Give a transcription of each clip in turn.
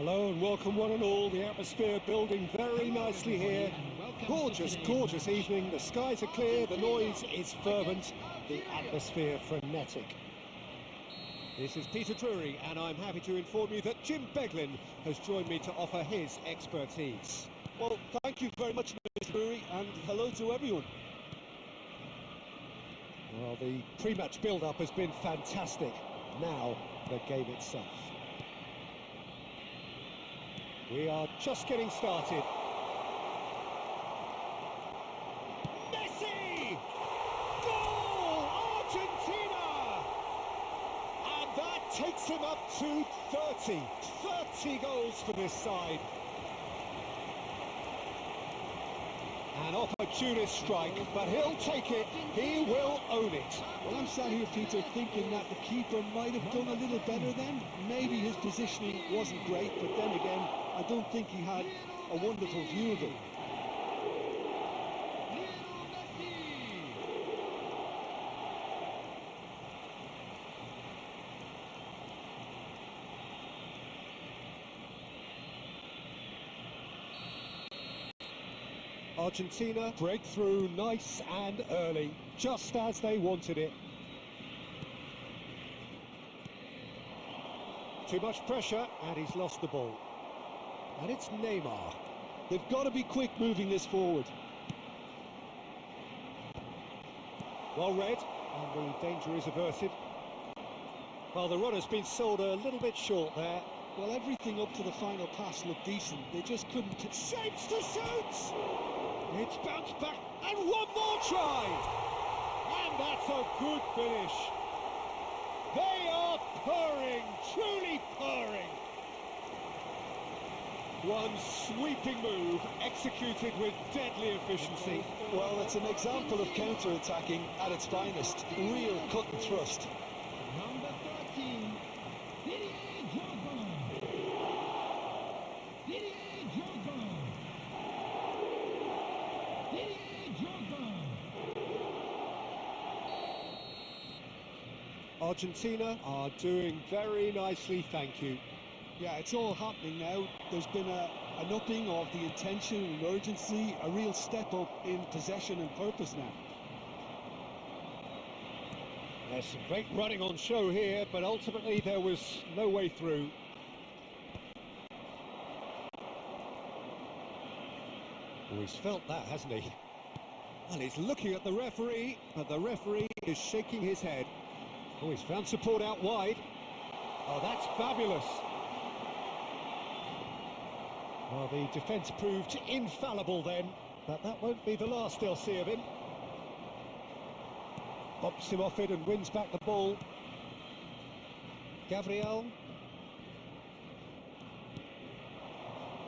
Hello and welcome one and all. The atmosphere building very nicely here. Gorgeous, gorgeous evening. The skies are clear, the noise is fervent, the atmosphere frenetic. This is Peter Drury and I'm happy to inform you that Jim Beglin has joined me to offer his expertise. Well, thank you very much, Mr. Drury, and hello to everyone. Well, the pre-match build-up has been fantastic. Now, the game itself. We are just getting started. Messi! Goal! Argentina! And that takes him up to 30. 30 goals for this side. An opportunist strike, but he'll take it. He will own it. Well, I'm sat here, Peter, thinking that the keeper might have done a little better then. Maybe his positioning wasn't great, but then again, I don't think he had a wonderful view of it. Argentina break through nice and early, just as they wanted it. Too much pressure, and he's lost the ball. And it's Neymar. They've got to be quick moving this forward. Well read, and the danger is averted. Well, the runner's been sold a little bit short there. Well, everything up to the final pass looked decent. They just couldn't... Shapes to shoot! It's bounced back, and one more try! And that's a good finish. They are purring, truly purring. One sweeping move, executed with deadly efficiency. Well, it's an example of counter-attacking at its finest. Real cut and thrust. Number 13, Didier Drogba. Didier Drogba. Didier Drogba. Argentina are doing very nicely, thank you. Yeah, it's all happening now. There's been an upping of the intention and urgency, a real step up in possession and purpose now. There's some great running on show here, but ultimately there was no way through. Oh, he's felt that, hasn't he? Well, he's looking at the referee, but the referee is shaking his head. Oh, he's found support out wide. Oh, that's fabulous. Well, the defence proved infallible then, but that won't be the last they'll see of him. Bumps him off it and wins back the ball. Gabriel.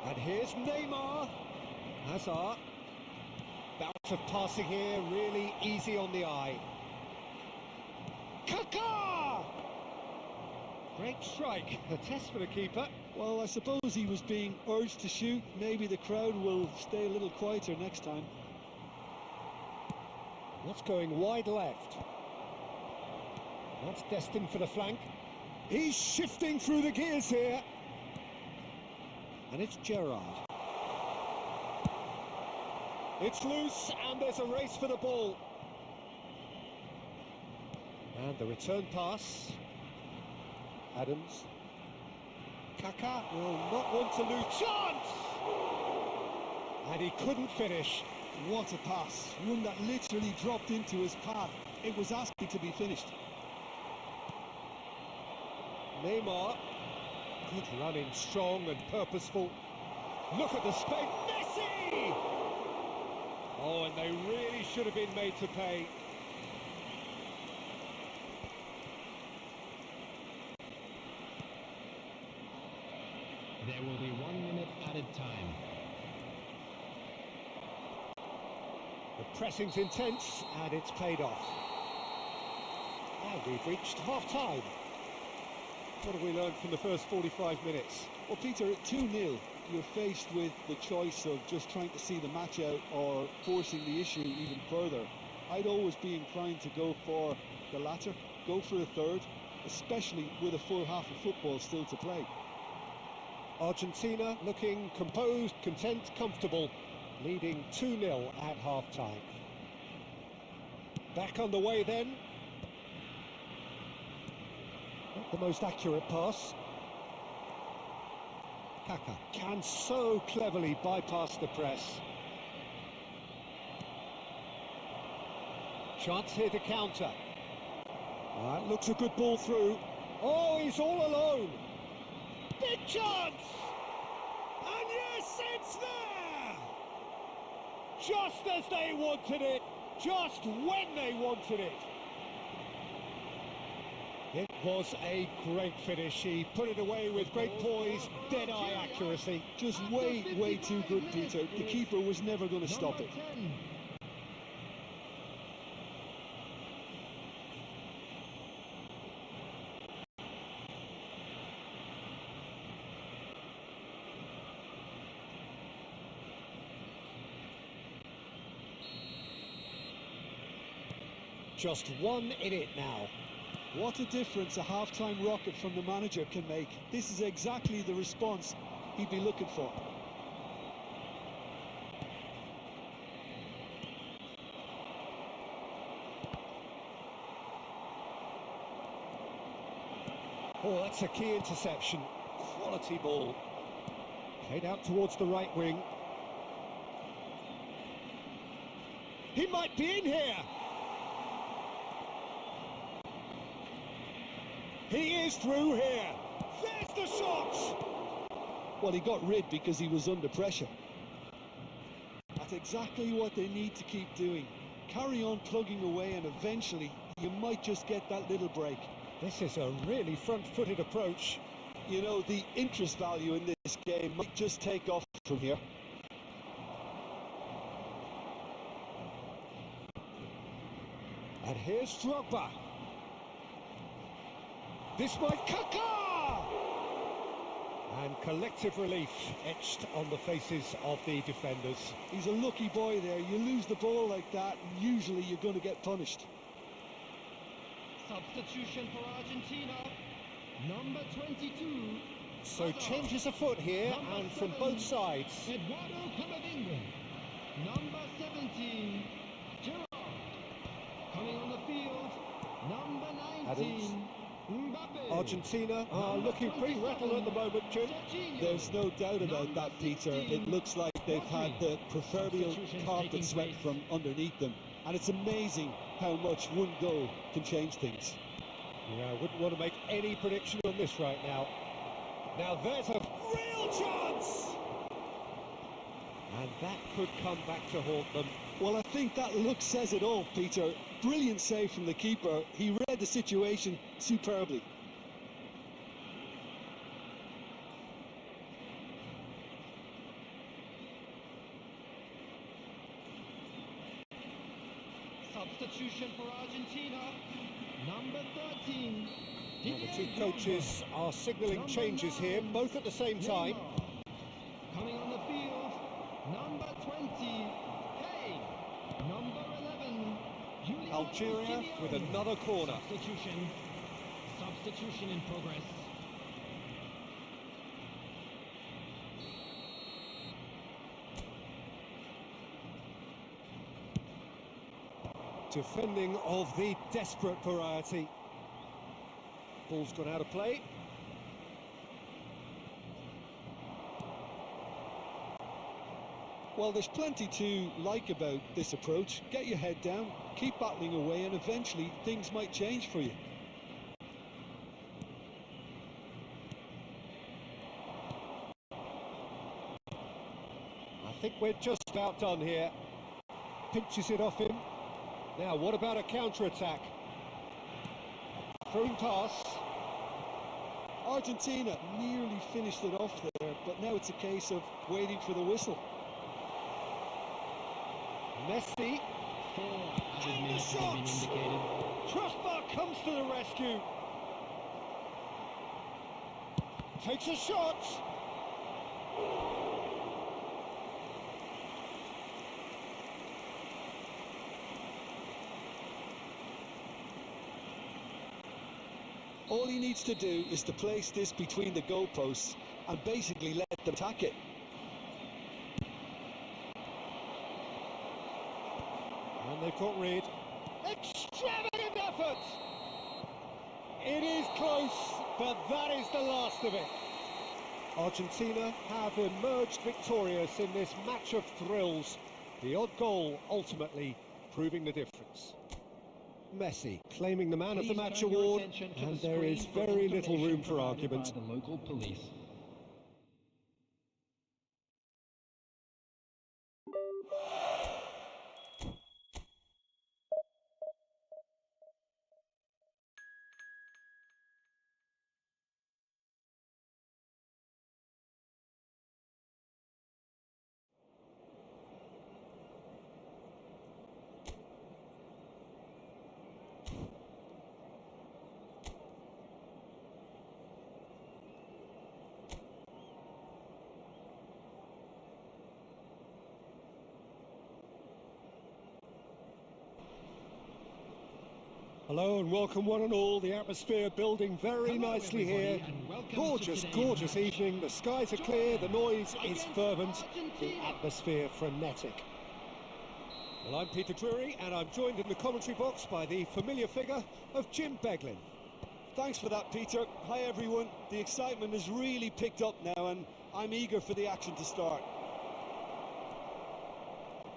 And here's Neymar. Hazard. Bout of passing here, really easy on the eye. Kaká! Great strike, a test for the keeper. Well, I suppose he was being urged to shoot. Maybe the crowd will stay a little quieter next time. That's going wide left. That's destined for the flank. He's shifting through the gears here. And it's Gerrard. It's loose, and there's a race for the ball. And the return pass. Adams. Kaká will not want to lose. Chance! And he couldn't finish. What a pass. One that literally dropped into his path. It was asking to be finished. Neymar. Good running, strong and purposeful. Look at the space. Messi! Oh, and they really should have been made to pay. There will be 1 minute added time. The pressing's intense, and it's paid off. And we've reached half-time. What have we learned from the first 45 minutes? Well, Peter, at 2-0, you're faced with the choice of just trying to see the match out or forcing the issue even further. I'd always be inclined to go for the latter, go for a third, especially with a full half of football still to play. Argentina looking composed, content, comfortable, leading 2-0 at half-time. Back underway then. Not the most accurate pass. Kaka can so cleverly bypass the press. Chance here to counter. That looks a good ball through. Oh, he's all alone. Big chance! And yes, it's there! Just as they wanted it, just when they wanted it. It was a great finish. He put it away with great poise, dead-eye accuracy. Just way too good, Peter. The keeper was never going to stop it. 10. Just one in it now. What a difference a half-time rocket from the manager can make. This is exactly the response he'd be looking for. Oh, that's a key interception. Quality ball. Played out towards the right wing. He might be in here. He is through here. There's the shot. Well, he got rid because he was under pressure. That's exactly what they need to keep doing. Carry on plugging away and eventually you might just get that little break. This is a really front-footed approach. You know, the interest value in this game might just take off from here. And here's Drogba. This might Kaka! And collective relief etched on the faces of the defenders. He's a lucky boy there. You lose the ball like that, and usually you're going to get punished. Substitution for Argentina. Number 22. So changes afoot here, Number and from 7, both sides. Eduardo Camavinga. Number 17. Gerard. Coming on the field. Number 19. Mbappe. Argentina are looking pretty rattled at the moment, Jim. There's no doubt about that, Peter. It looks like they've had the proverbial carpet swept from underneath them. And it's amazing how much one goal can change things. Yeah, I wouldn't want to make any prediction on this right now. Now there's a real chance! And that could come back to haunt them. Well, I think that look says it all, Peter. Brilliant save from the keeper. He read the situation superbly. Substitution for Argentina. Number 13. Well, the two coaches are signalling changes here, both at the same time. Coming on the field, number 20. Hey, number 11. Algeria with another corner. Substitution in progress. Defending of the desperate variety. Ball's gone out of play. Well, there's plenty to like about this approach. Get your head down, keep battling away, and eventually things might change for you. I think we're just about done here. Pinches it off him. Now, what about a counter-attack? Through pass. Argentina nearly finished it off there, but now it's a case of waiting for the whistle. Messi. And the shot! Crossbar comes to the rescue. Takes a shot. All he needs to do is to place this between the goalposts and basically let them attack it. And they've got rid. Extravagant effort! It is close, but that is the last of it. Argentina have emerged victorious in this match of thrills. The odd goal ultimately proving the difference. Messi claiming the man of the match award, and there is very little room for argument. The local police. Hello and welcome one and all. The atmosphere building very nicely here. Gorgeous, gorgeous evening. The skies are clear, the noise is fervent, the atmosphere frenetic. Well, I'm Peter Drury and I'm joined in the commentary box by the familiar figure of Jim Beglin. Thanks for that, Peter. Hi, everyone. The excitement has really picked up now, and I'm eager for the action to start.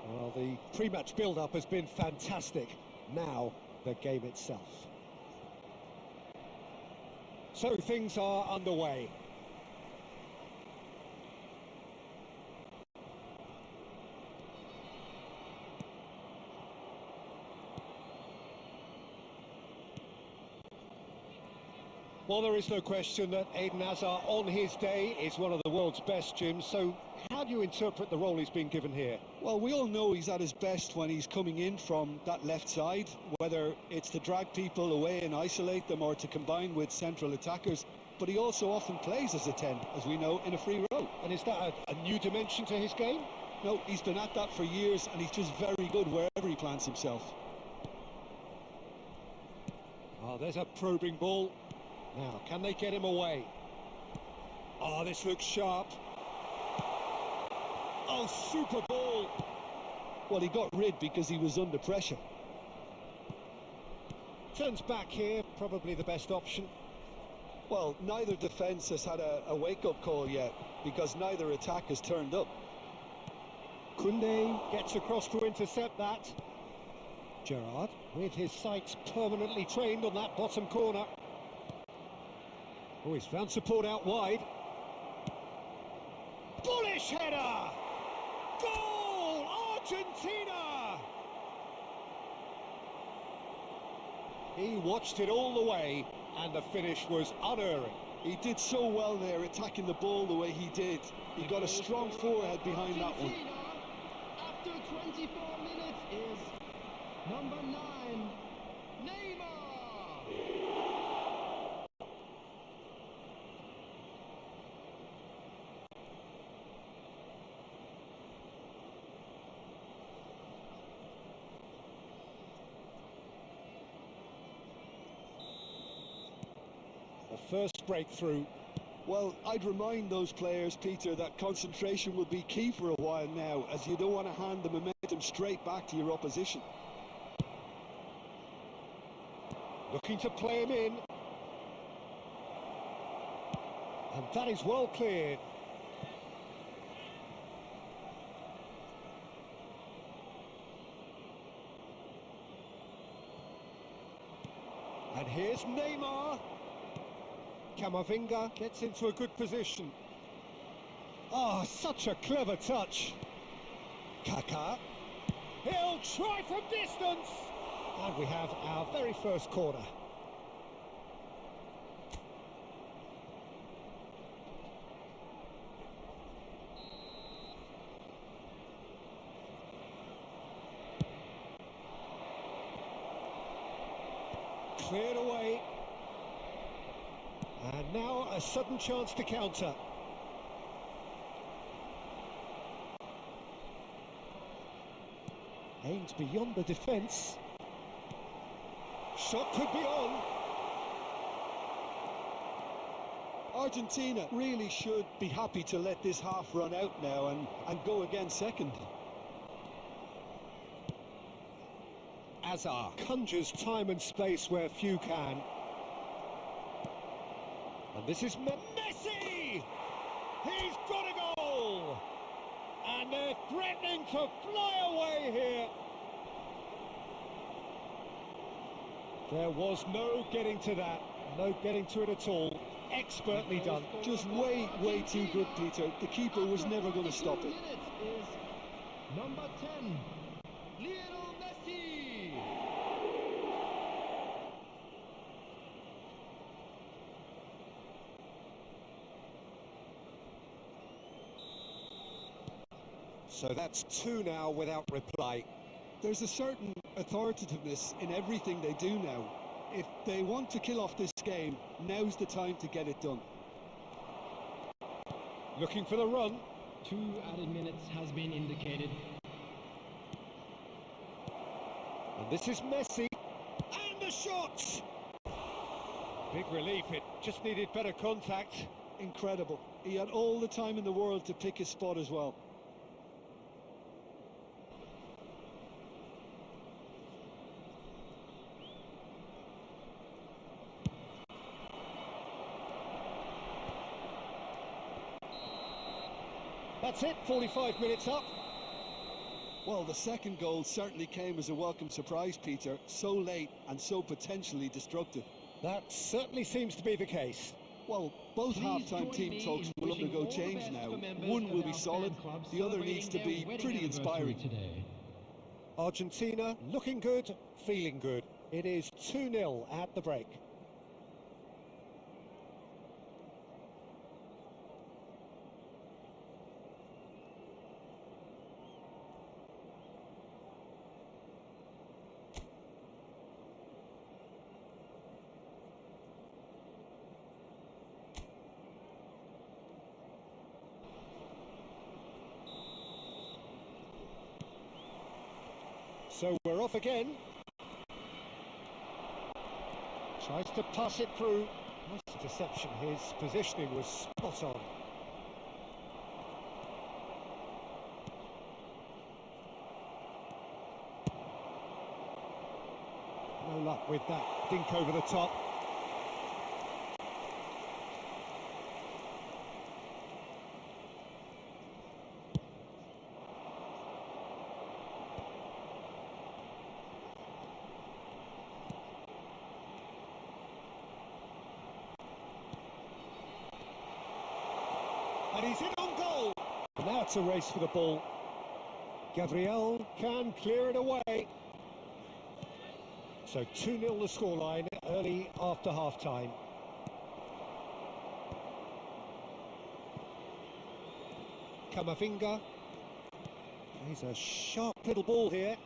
Well, the pre-match build-up has been fantastic. Now, the game itself. So things are underway. Well, there is no question that Eden Hazard on his day is one of the world's best, Jim. So how do you interpret the role he's been given here? Well, we all know he's at his best when he's coming in from that left side, whether it's to drag people away and isolate them or to combine with central attackers. But he also often plays as a 10, as we know, in a free role. And is that a new dimension to his game? No, he's been at that for years, and he's just very good wherever he plants himself. Oh, there's a probing ball. Now, can they get him away? Oh, this looks sharp. Oh, super ball. Well, he got rid because he was under pressure. Turns back here, probably the best option. Well, neither defence has had a wake-up call yet, because neither attack has turned up. Koundé gets across to intercept that. Gerrard, with his sights permanently trained on that bottom corner. Oh, he's found support out wide. Bullish header! Goal! Argentina! He watched it all the way, and the finish was unerring. He did so well there, attacking the ball the way he did. He got a strong forehead behind that one. After 24 minutes is number 9, Neymar. The first breakthrough. Well, I'd remind those players, Peter, that concentration will be key for a while now, as you don't want to hand the momentum straight back to your opposition. Looking to play him in. And that is well cleared. And here's Neymar. Camavinga gets into a good position. Oh, such a clever touch. Kaká. He'll try from distance. And we have our very first corner. Cleared away. And now a sudden chance to counter. Aimed beyond the defence. Shot could be on. Argentina really should be happy to let this half run out now and go again second. Azar conjures time and space where few can. And this is Messi! He's got a goal! And they're threatening to fly away here. There was no getting to that, no getting to it at all. Expertly done. Just way too good, Peter. The keeper was never going to stop it. Number 10, Lionel Messi. So that's two now without reply. There's a certain authoritativeness in everything they do now. If they want to kill off this game, now's the time to get it done. Looking for the run. 2 added minutes has been indicated. And this is Messi. And the shot! Big relief, it just needed better contact. Incredible. He had all the time in the world to pick his spot as well. That's it, 45 minutes up. Well, the second goal certainly came as a welcome surprise, Peter. So late and so potentially destructive. That certainly seems to be the case. Well, both half-time team talks will undergo change now. One will be solid, the other needs to be pretty inspiring. Today. Argentina looking good, feeling good. It is 2-0 at the break. So we're off again. Tries to pass it through. Nice interception. His positioning was spot on. No luck with that dink over the top. And he's in on goal. And now it's a race for the ball. Gabriel can clear it away. So 2-0 the scoreline early after half-time. Camavinga. He's a sharp little ball here.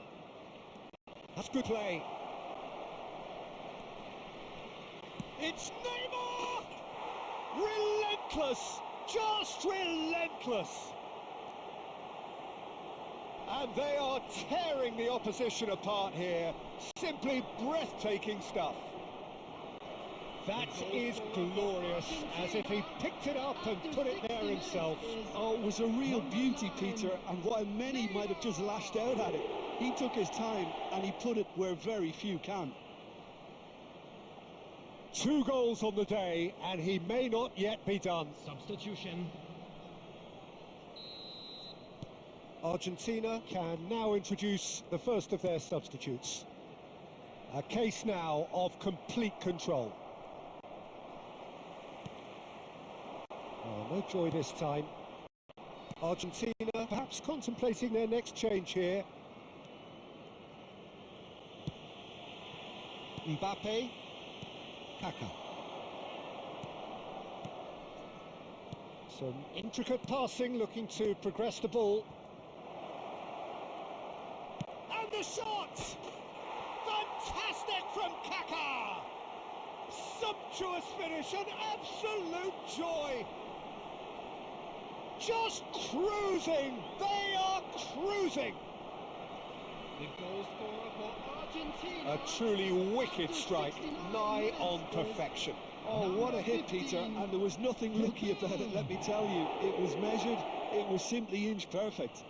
That's good play. It's Neymar! Relentless! Just relentless! And they are tearing the opposition apart here. Simply breathtaking stuff. That is glorious, as if he picked it up and put it there himself. Oh, it was a real beauty, Peter, and while many might have just lashed out at it, he took his time and he put it where very few can. 2 goals on the day, and he may not yet be done. Substitution. Argentina can now introduce the first of their substitutes. A case now of complete control. Oh, no joy this time. Argentina perhaps contemplating their next change here. Mbappe. Kaka. Some intricate passing, looking to progress the ball. And the shot! Fantastic from Kaka! Sumptuous finish, an absolute joy! Just cruising! They are cruising! The goal scorer for Argentina. A truly wicked strike, nigh on perfection. Oh, what a hit, Peter, and there was nothing lucky about it, let me tell you. It was measured, it was simply inch perfect.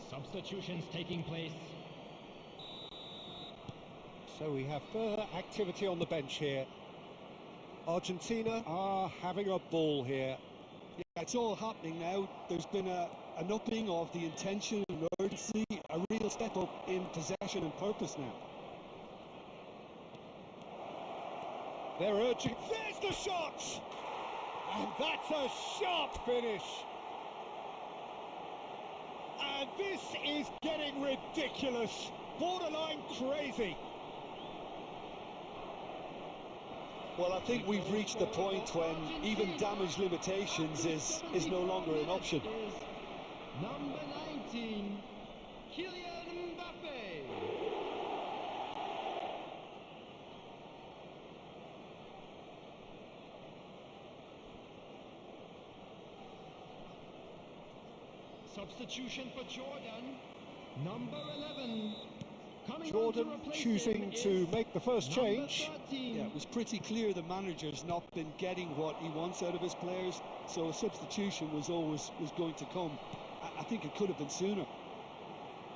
Substitutions taking place. So we have further activity on the bench here. Argentina are having a ball here. Yeah, it's all happening now. There's been an upping of the intention and urgency, a real step up in possession and purpose now. They're urging. There's the shot! And that's a sharp finish. And this is getting ridiculous. Borderline crazy. Well, I think we've reached the point when even damage limitations is no longer an option. Number 19, Kylian Mbappe. Substitution for Jordan, number 11. Jordan choosing to make the first change. Yeah, it was pretty clear the manager's not been getting what he wants out of his players, so a substitution was going to come. I think it could have been sooner.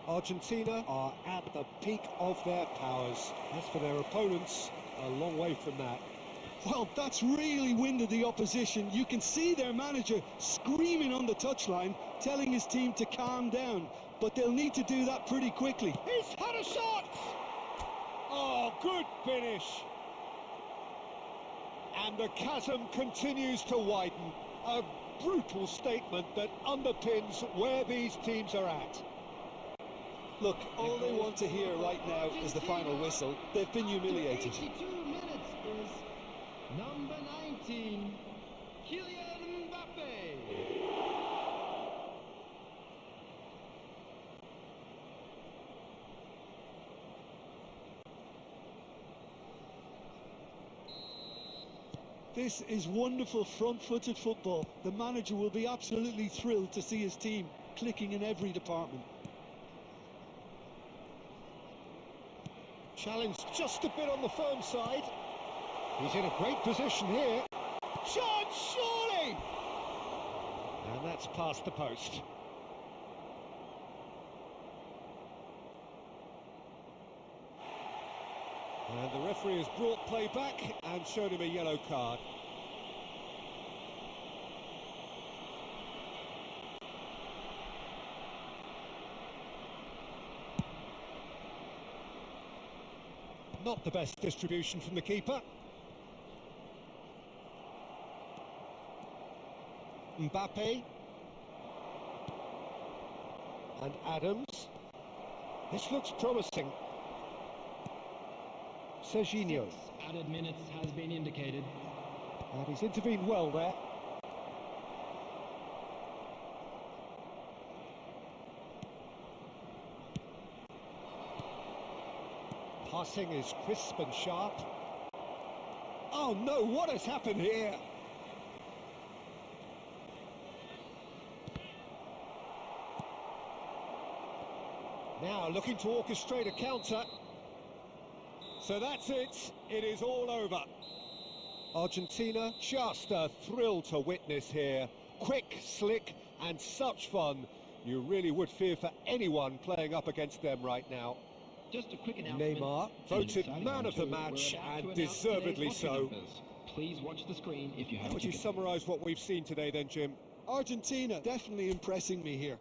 Argentina are at the peak of their powers. As for their opponents, a long way from that. Well, that's really winded the opposition. You can see their manager screaming on the touchline, telling his team to calm down. But they'll need to do that pretty quickly. He's had a shot! Oh, good finish. And the chasm continues to widen. A brutal statement that underpins where these teams are at. Look, all they want to hear right now is the final whistle. They've been humiliated. 82 minutes is number 19, Kylian Mbappe. This is wonderful front-footed football. The manager will be absolutely thrilled to see his team clicking in every department. Challenged just a bit on the firm side. He's in a great position here. Chance, surely! And that's past the post. And the referee has brought play back and showed him a yellow card. Not the best distribution from the keeper. Mbappe. And Adams. This looks promising. Serginho. 6 added minutes has been indicated. And he's intervened well there. Passing is crisp and sharp. Oh no, what has happened here? Now looking to orchestrate a counter. So that's it. It is all over. Argentina, just a thrill to witness here. Quick, slick, and such fun. You really would fear for anyone playing up against them right now. Just a quick announcement. Neymar voted man of the match, and deservedly so. Please watch the screen if you have How would you summarise what we've seen today then, Jim? Argentina definitely impressing me here.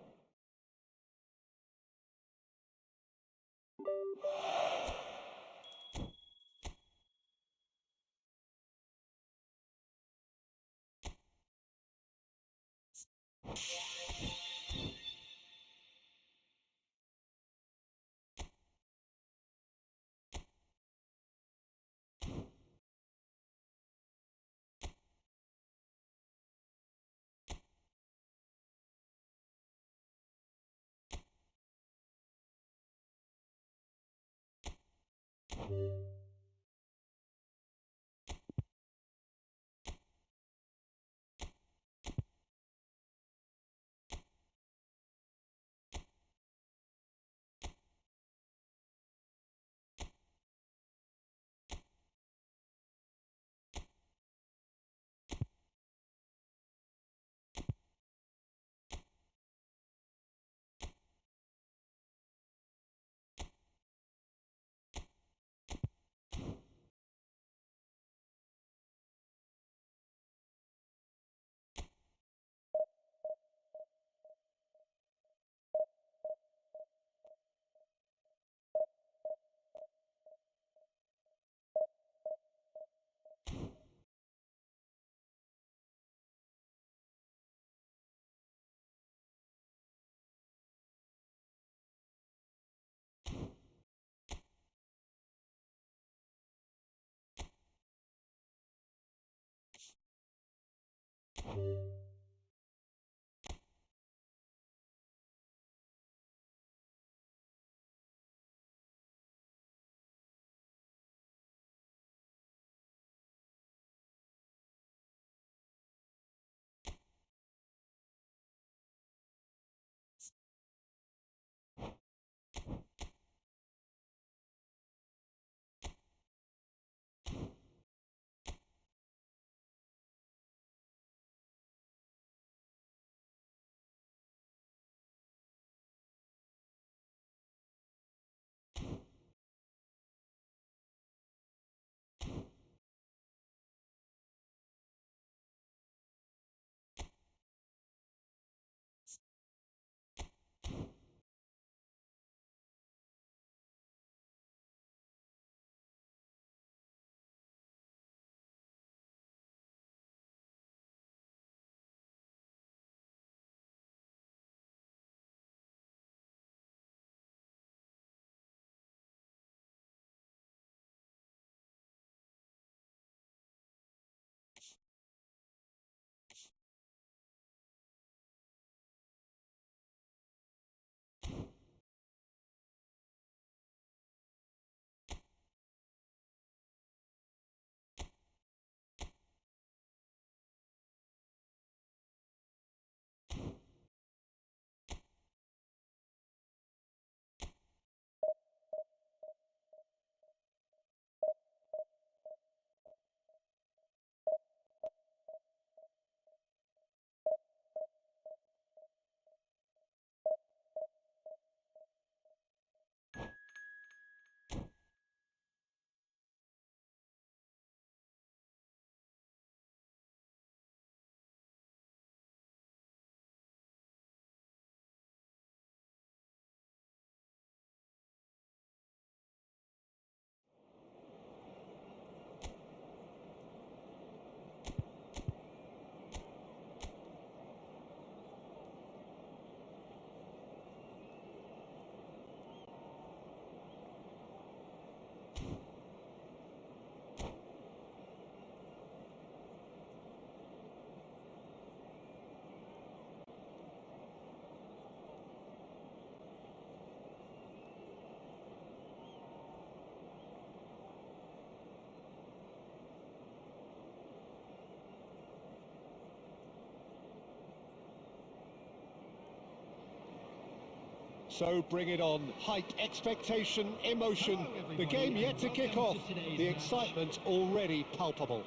So bring it on. Hype, expectation, emotion. The game yet to kick off. The excitement already palpable.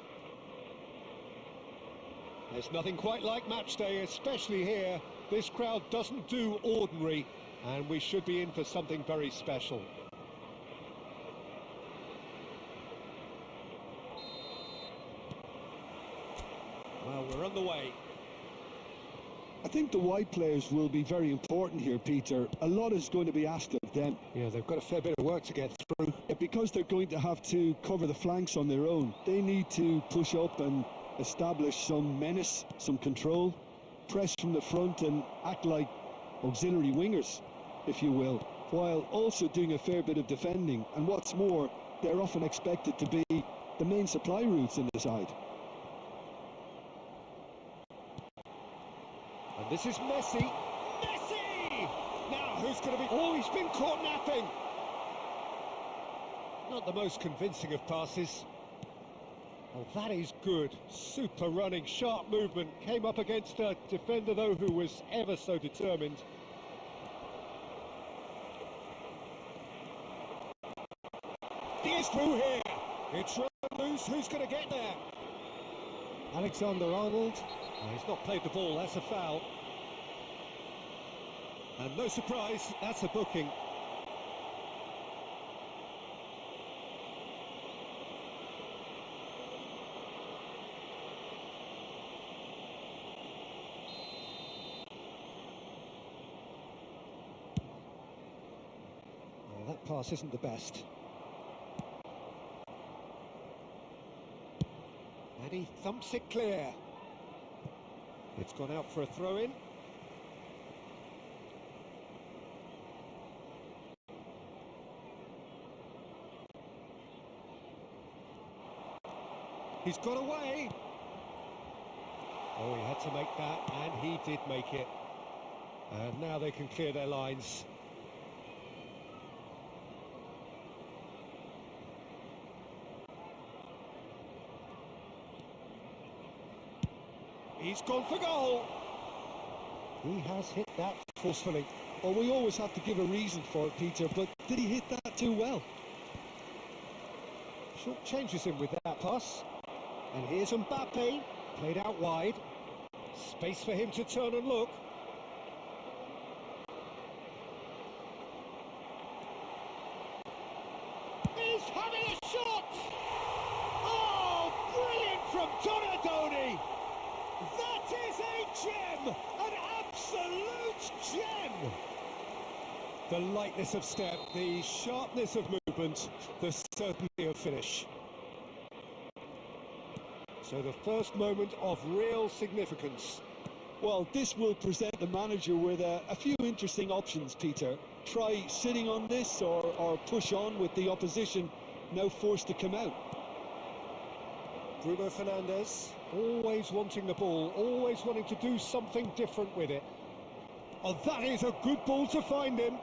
There's nothing quite like match day, especially here. This crowd doesn't do ordinary, and we should be in for something very special. Well, we're on the way. I think the wide players will be very important here, Peter. A lot is going to be asked of them. Yeah, they've got a fair bit of work to get through. Because they're going to have to cover the flanks on their own. They need to push up and establish some menace, some control, press from the front and act like auxiliary wingers, if you will, while also doing a fair bit of defending. And what's more, they're often expected to be the main supply routes in the side. And this is Messi. Messi! Now, who's going to be... Oh, he's been caught napping. Not the most convincing of passes. Oh, that is good. Super running, sharp movement. Came up against a defender, though, who was ever so determined. He is through here. It's run loose. Who's going to get there? Alexander-Arnold. Oh, he's not played the ball. That's a foul. And no surprise, that's a booking. Oh, that pass isn't the best. And he thumps it clear. It's gone out for a throw-in. He's got away. Oh, he had to make that, and he did make it. And now they can clear their lines. He's gone for goal. He has hit that forcefully. Well, we always have to give a reason for it, Peter, but did he hit that too well? Short changes him with that pass. And here's Mbappe, played out wide. Space for him to turn and look. He's having a shot! Oh, brilliant from Donadoni! That is a gem! An absolute gem! The lightness of step, the sharpness of movement, the certainty of finish. So the first moment of real significance. Well, this will present the manager with a few interesting options, Peter. Try sitting on this or push on with the opposition now forced to come out. Bruno Fernandes, always wanting the ball, always wanting to do something different with it. Oh, that is a good ball to find him.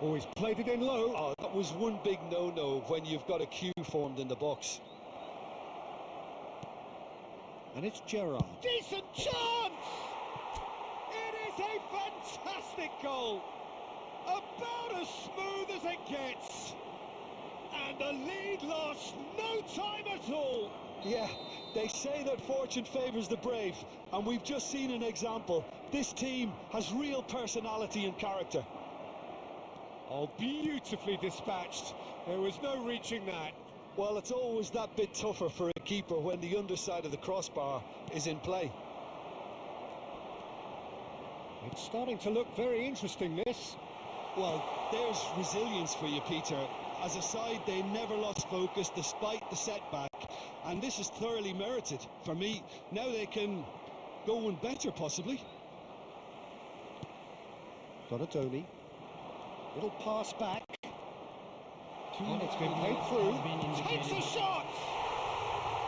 Oh, he's played it in low. Oh, that was one big no-no when you've got a queue formed in the box. And it's Gerrard. Decent chance! It is a fantastic goal. About as smooth as it gets. And the lead lost no time at all. Yeah, they say that fortune favours the brave, and we've just seen an example. This team has real personality and character. Oh, beautifully dispatched. There was no reaching that. Well, it's always that bit tougher for a keeper when the underside of the crossbar is in play. It's starting to look very interesting, this. Well, there's resilience for you, Peter. As a side, they never lost focus despite the setback, and this is thoroughly merited. For me, now they can go one better, possibly. Donadoni. Little pass back. And it's been played through. Takes a shot!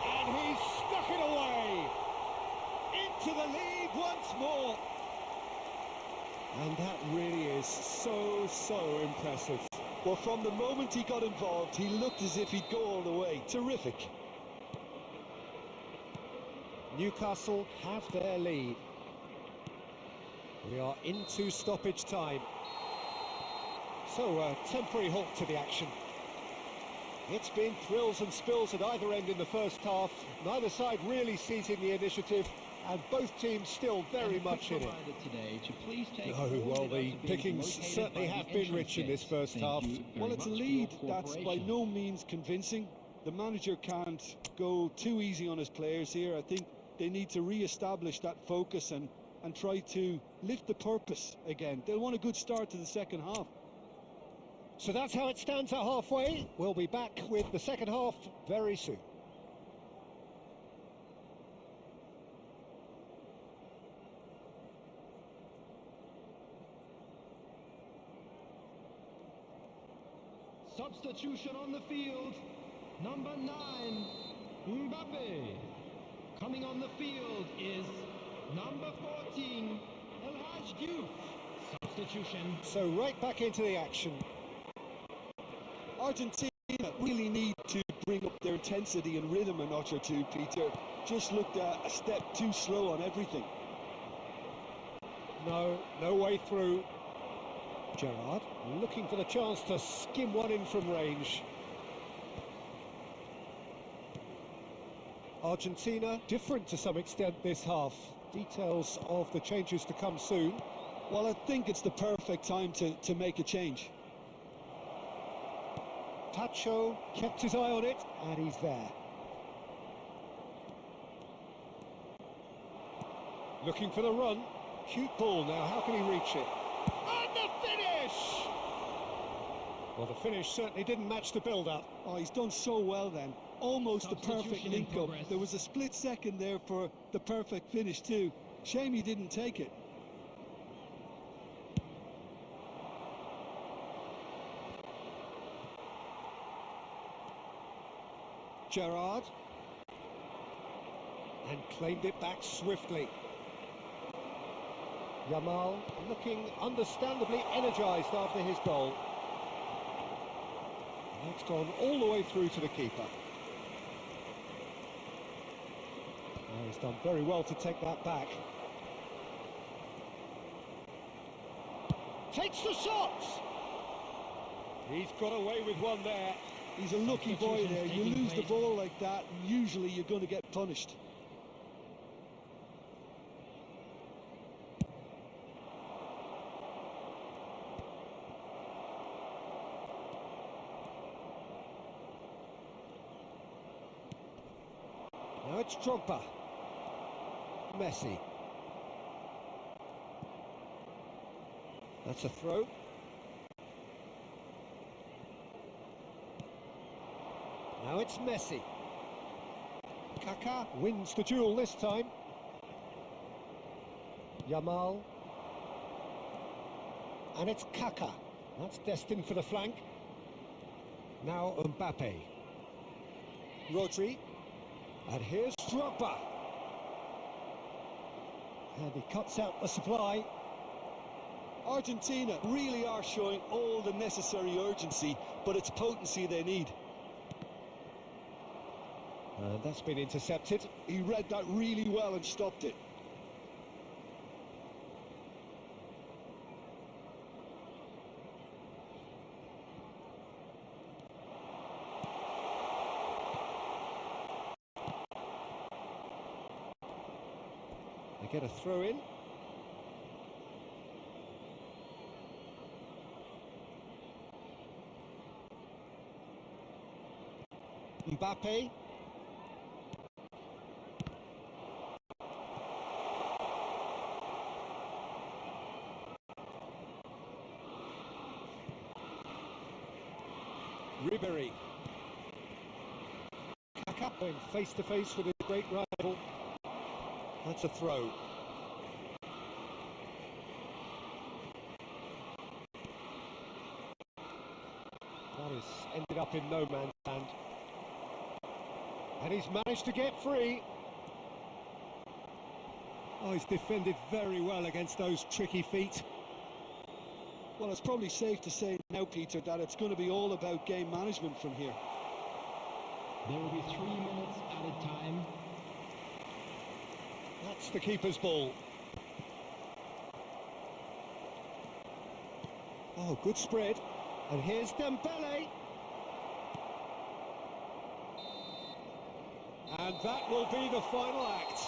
And he's stuck it away. Into the lead once more. And that really is so impressive. Well, from the moment he got involved, he looked as if he'd go all the way. Terrific. Newcastle have their lead. We are into stoppage time. So, a temporary halt to the action. It's been thrills and spills at either end in the first half. Neither side really seizing the initiative, and both teams still very much in it. No, well, the pickings certainly have been rich in this first half. Well, it's a lead that's by no means convincing. The manager can't go too easy on his players here. I think they need to re-establish that focus and try to lift the purpose again. They'll want a good start to the second half. So that's how it stands at halfway. We'll be back with the second half very soon. Substitution on the field. Number 9, Mbappe. Coming on the field is number 14, El Hadj Diouf. Substitution. So right back into the action. Argentina really need to bring up their intensity and rhythm a notch or two, Peter. Just looked a step too slow on everything. No way through. Gerrard looking for the chance to skim one in from range. Argentina different to some extent this half. Details of the changes to come soon. Well, I think it's the perfect time to make a change. Tacho kept his eye on it, and he's there. Looking for the run. Cute ball now, how can he reach it? And the finish! Well, the finish certainly didn't match the build-up. Oh, he's done so well then. Almost the perfect link-up. There was a split second there for the perfect finish too. Shame he didn't take it. Gerrard. And claimed it back swiftly. Yamal looking understandably energised after his goal. And it's gone all the way through to the keeper. Oh, he's done very well to take that back. Takes the shot! He's got away with one there. He's a lucky boy there. You lose the ball like that, and usually you're going to get punished. Now it's Drogba. Messi. That's a throw. Now it's Messi. Kaká wins the duel this time. Yamal. And it's Kaká. That's destined for the flank. Now Mbappe. Rodri. And here's Drogba. And he cuts out the supply. Argentina really are showing all the necessary urgency, but it's potency they need. And that's been intercepted. He read that really well and stopped it. They get a throw in. Mbappe. Ribéry. Kaká going face to face with his great rival. That's a throw. That has ended up in no man's land. And he's managed to get free. Oh, he's defended very well against those tricky feet. Well, it's probably safe to say now, Peter, that it's going to be all about game management from here. There will be 3 minutes added time. That's the keeper's ball. Oh, good spread. And here's Dembele. And that will be the final act.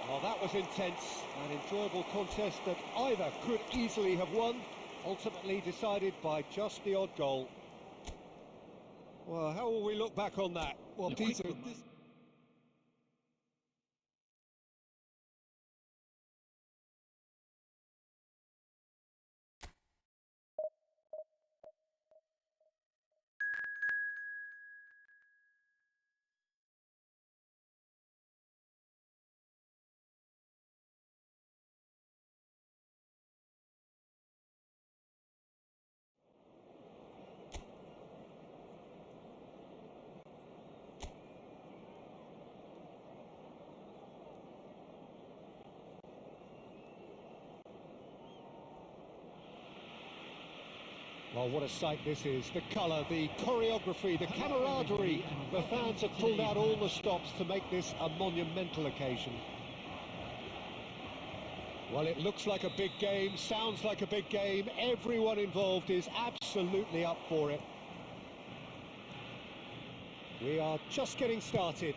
Well, that was intense, an enjoyable contest that either could easily have won, ultimately decided by just the odd goal. Well, how will we look back on that? Well, Peter, this... Well, what a sight this is. The colour, the choreography, the camaraderie. The fans have pulled out all the stops to make this a monumental occasion. Well, it looks like a big game, sounds like a big game. Everyone involved is absolutely up for it. We are just getting started.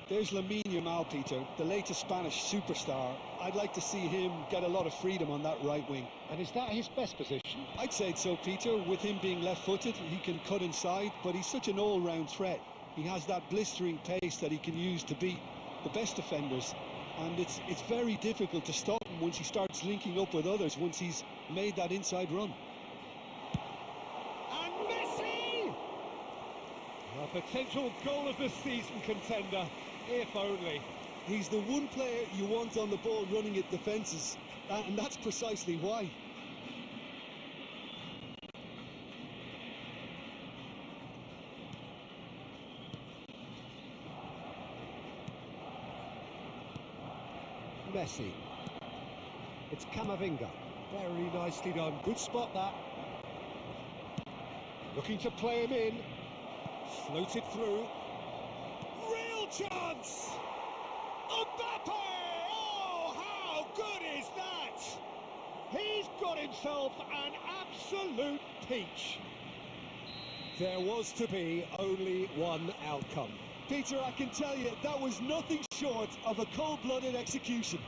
There's Lamine Yamal, Peter, the latest Spanish superstar. I'd like to see him get a lot of freedom on that right wing. And is that his best position? I'd say so, Peter. With him being left-footed, he can cut inside, but he's such an all-round threat. He has that blistering pace that he can use to beat the best defenders. And it's very difficult to stop him once he starts linking up with others, once he's made that inside run. And Messi! A potential goal of the season contender, if only. He's the one player you want on the ball running at defences, and that's precisely why. Messi. It's Camavinga. Very nicely done. Good spot, that. Looking to play him in. Floated through. Real chance! Mbappe! Oh, how good is that? He's got himself an absolute peach. There was to be only one outcome. Peter, I can tell you, that was nothing short of a cold-blooded execution.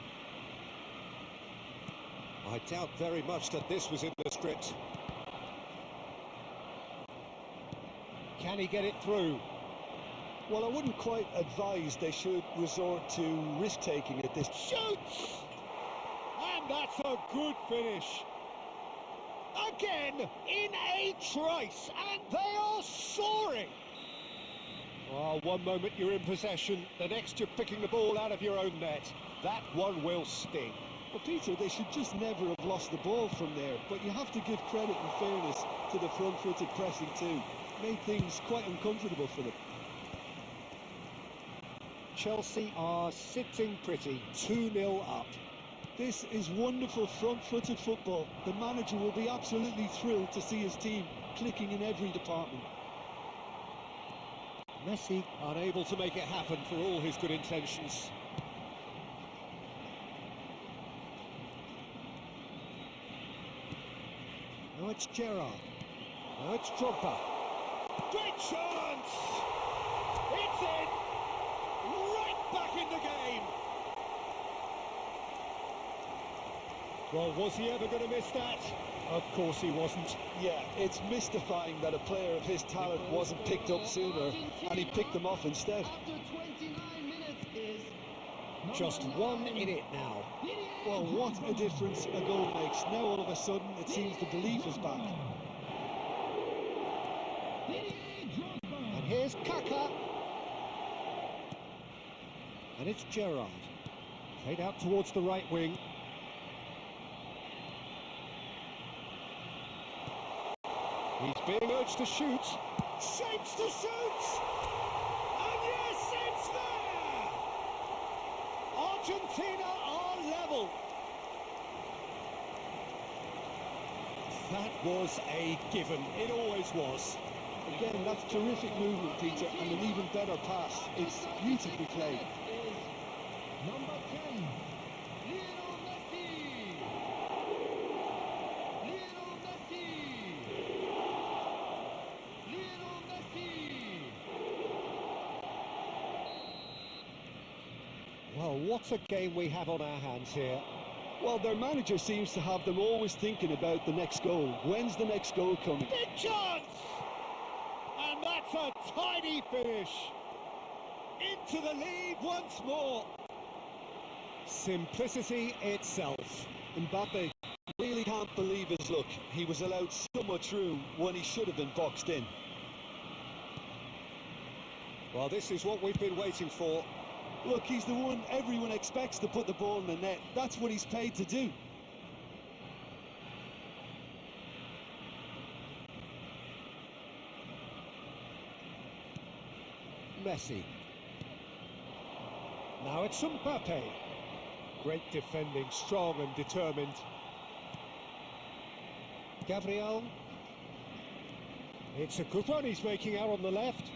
I doubt very much that this was in the script. Can he get it through? Well, I wouldn't quite advise they should resort to risk-taking at this. Shoots! And that's a good finish. Again, in a trice, and they are soaring. Oh, one moment you're in possession, the next you're picking the ball out of your own net. That one will sting. Well, Peter, they should just never have lost the ball from there, but you have to give credit and fairness to the front-footed pressing too. Made things quite uncomfortable for them. Chelsea are sitting pretty, 2-0 up. This is wonderful front-footed football. The manager will be absolutely thrilled to see his team clicking in every department. Messi unable to make it happen for all his good intentions. Now it's Gerrard. Now it's Drogba. Great chance! It's in! Right back in the game! Well, was he ever going to miss that? Of course he wasn't. Yeah, it's mystifying that a player of his talent wasn't picked up sooner, and he picked them off instead. After 29 minutes is Just number 1 9. in it now. Well, what a difference a goal makes. Now all of a sudden it seems the belief is back. And here's Kaka. And it's Gerrard. Played out towards the right wing. He's being urged to shoot. Shapes to shoot! And yes, it's there! Argentina are level. That was a given. It always was. Again, that's terrific movement, Peter, and an even better pass. It's beautifully played. Number 10, Lionel Messi. Lionel Messi. Lionel Messi. Well, what a game we have on our hands here. Well, their manager seems to have them always thinking about the next goal. When's the next goal coming? Big chance! And that's a tidy finish. Into the lead once more. Simplicity itself. Mbappe really can't believe his luck. He was allowed so much room when he should have been boxed in. Well, this is what we've been waiting for. Look, he's the one everyone expects to put the ball in the net. That's what he's paid to do. Messi. Now it's Mbappe. Great defending, strong and determined. Gabriel. It's a good run he's making out on the left.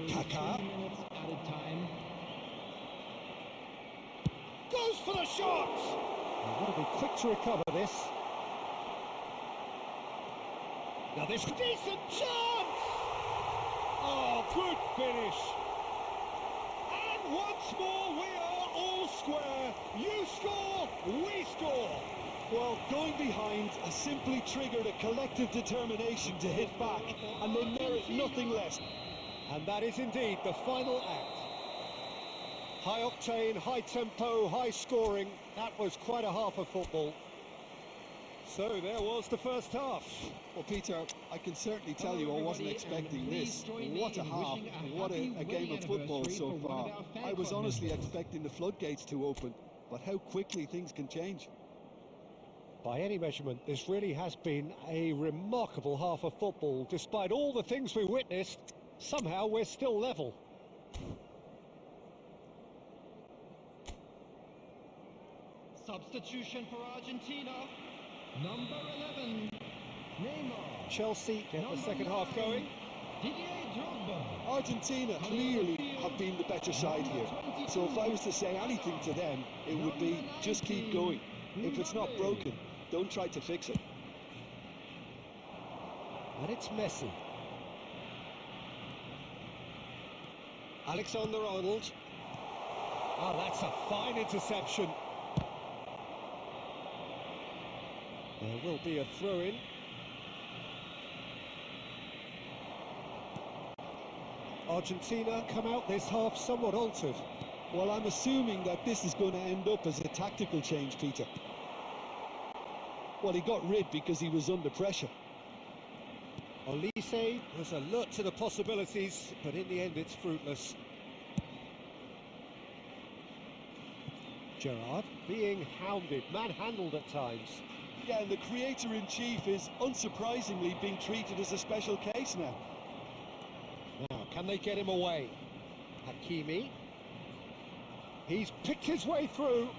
Kaka. 2 minutes added time. Goes for the shot! You've got to be quick to recover this. Now this decent chance! Oh, good finish! And once more we are all square. You score, we score. Well, going behind has simply triggered a collective determination to hit back, and they merit nothing less. And that is indeed the final act. High octane, high tempo, high scoring. That was quite a half of football. So there was the first half. Well, Peter, I can certainly tell you I wasn't expecting this. What a half, what a game of football so far. I was honestly expecting the floodgates to open, but how quickly things can change. By any measurement, this really has been a remarkable half of football. Despite all the things we witnessed, somehow we're still level. Substitution for Argentina. Number 11, Neymar. Chelsea get the second half going. Didier Drogba. Argentina clearly have been the better side here. So if I was to say anything to them, it would be just keep going. If it's not broken, don't try to fix it. And it's Messi. Alexander-Arnold. Oh, that's a fine interception. There will be a throw-in. Argentina come out this half somewhat altered. Well, I'm assuming that this is going to end up as a tactical change, Peter. Well, he got rid because he was under pressure. Olise was alert to the possibilities, but in the end it's fruitless. Gerrard being hounded, manhandled at times. Yeah, and the creator-in-chief is unsurprisingly being treated as a special case now. Now, can they get him away? Hakimi. He's picked his way through.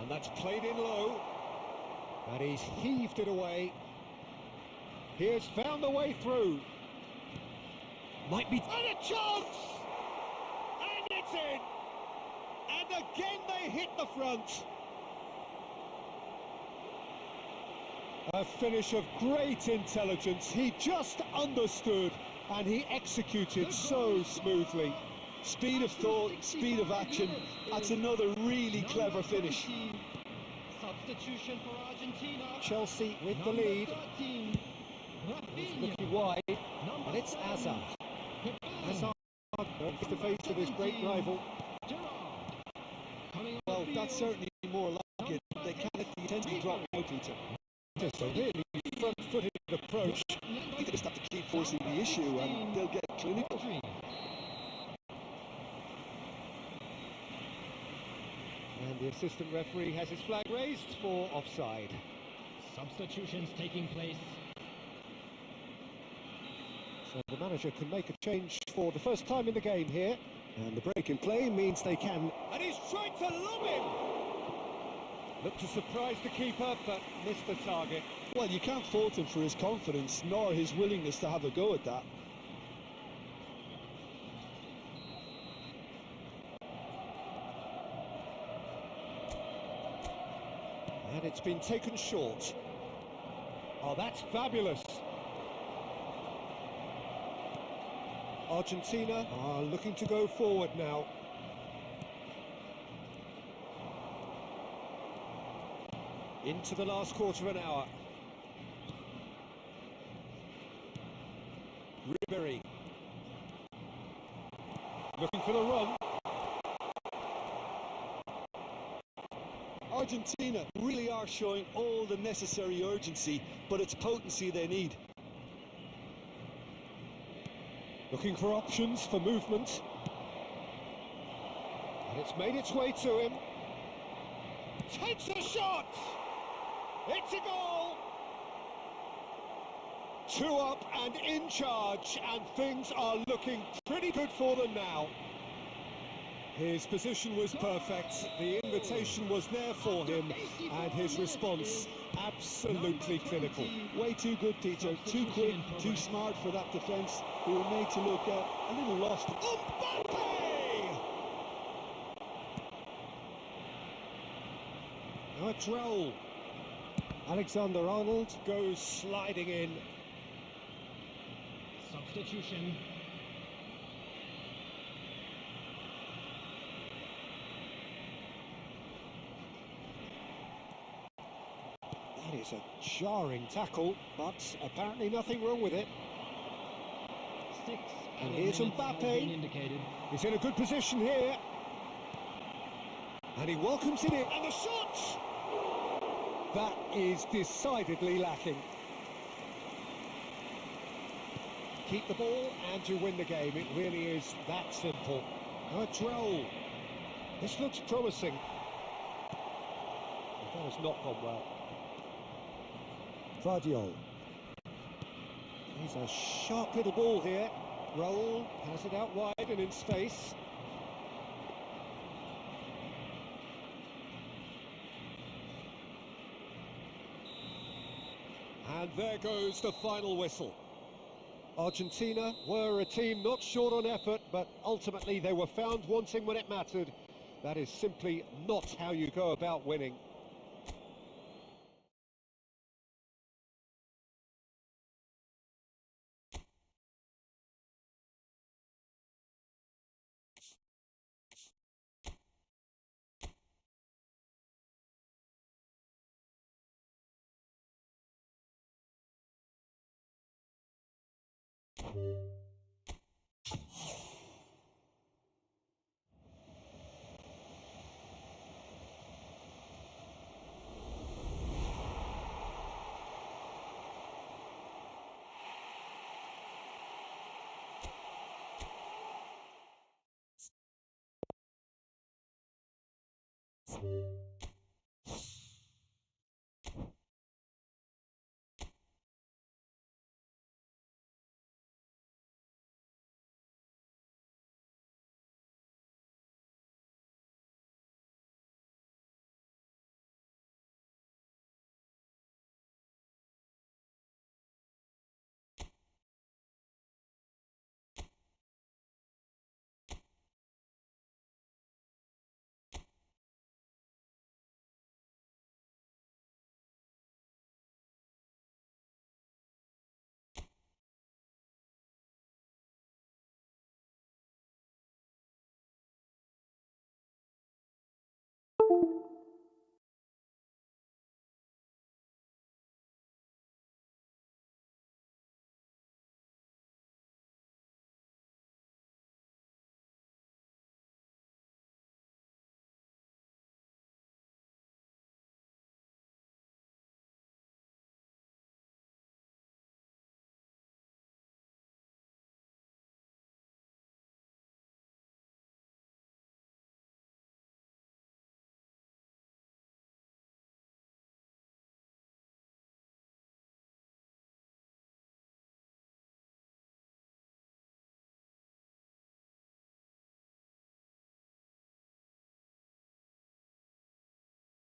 And that's played in low. And he's heaved it away. He has found the way through. Might be... And a chance! And it's in! And again they hit the front. A finish of great intelligence. He just understood and he executed so smoothly. Speed of thought, speed of action. That's another really clever finish. Substitution for Argentina. Chelsea with the lead. 13, He's looking wide, and it's Hazard. Hazard face to face with his great rival. Well, that's certainly more like it. They can't let the intensity drop now, Peter. It's a really front-footed approach. They just have to keep forcing the issue and they'll get clinical. And the assistant referee has his flag raised for offside. Substitutions taking place. So the manager can make a change for the first time in the game here. And the break in play means they can... And he's tried to lob him! Looked to surprise the keeper, but missed the target. Well, you can't fault him for his confidence, nor his willingness to have a go at that. And it's been taken short. Oh, that's fabulous. Argentina are looking to go forward now. Into the last quarter of an hour. Ribery. Looking for the run. Argentina really are showing all the necessary urgency, but it's potency they need. Looking for options for movement. And it's made its way to him. Takes a shot! It's a goal! 2 up and in charge, and things are looking pretty good for them now. His position was perfect, the invitation was there for him, and his response absolutely clinical. Way too good, Peter. Too quick, too smart for that defence, who were made to look a little lost. Mbappe! Now a droll. Alexander-Arnold goes sliding in. Substitution. That is a jarring tackle, but apparently nothing wrong with it. 6 And here's Mbappe. He's in a good position here. And he welcomes it in. And the shot! That is decidedly lacking. Keep the ball and you win the game. It really is that simple. A droll. This looks promising. That has not gone well. Vardiol. He's a sharp little ball here. Raul has it out wide and in space. And there goes the final whistle. Argentina were a team not short on effort, but ultimately they were found wanting when it mattered. That is simply not how you go about winning.